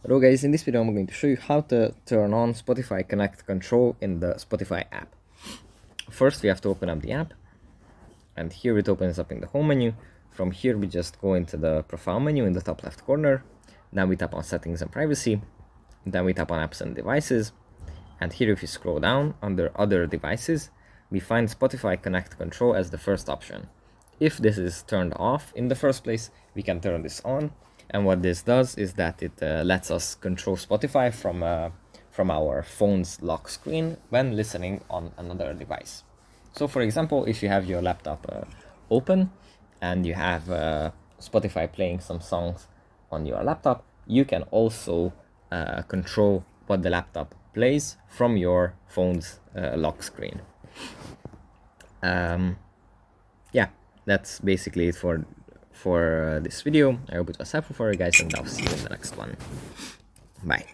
Hello guys, in this video I'm going to show you how to turn on Spotify Connect control in the Spotify app. First we have to open up the app, and here it opens up in the home menu. From here we just go into the profile menu in the top left corner, then we tap on settings and privacy, then we tap on apps and devices, and here if you scroll down under other devices, we find Spotify Connect control as the first option. If this is turned off in the first place, we can turn this on. And what this does is that it lets us control Spotify from our phone's lock screen when listening on another device. So for example, if you have your laptop open and you have Spotify playing some songs on your laptop, you can also control what the laptop plays from your phone's lock screen. Yeah, that's basically it for this video. I hope it was helpful for you guys, and I'll see you in the next one. Bye.